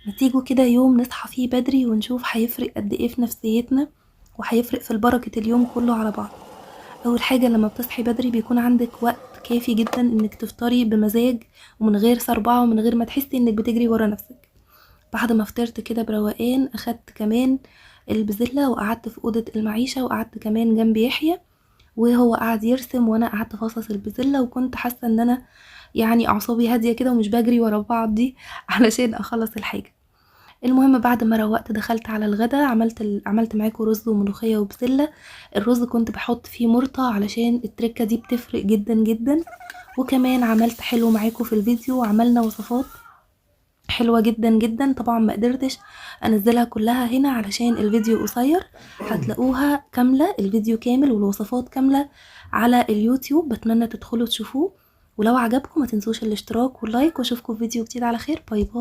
ما تيجوا كده يوم نصحى فيه بدري ونشوف هيفرق قد ايه في نفسيتنا، وهيفرق في البركة اليوم كله على بعض. اول حاجة لما بتصحي بدري بيكون عندك وقت كافي جدا انك تفطري بمزاج ومن غير صربعة ومن غير ما تحسي انك بتجري ورا نفسك. بعد ما فطرت كده بروقان اخدت كمان البزلة وقعدت في أوضة المعيشة، وقعدت كمان جنب يحيى وهو قاعد يرسم وانا قعدت فاصص البزلة، وكنت حاسة ان انا يعني اعصابي هادية كده ومش بجري ورا بعض دي علشان اخلص الحاجة. المهم بعد ما روقت دخلت على الغدا، عملت معاكم رز وملوخية وبسلة. الرز كنت بحط فيه مرطة علشان التركة دي بتفرق جدا جدا. وكمان عملت حلو معاكم في الفيديو وعملنا وصفات حلوة جدا جدا. طبعا ما قدرتش انزلها كلها هنا علشان الفيديو قصير، هتلاقوها كاملة الفيديو كامل والوصفات كاملة على اليوتيوب، بتمنى تدخلوا تشوفوه. ولو عجبكم ما تنسوش الاشتراك واللايك، واشوفكم في فيديو جديد على خير. باي باي.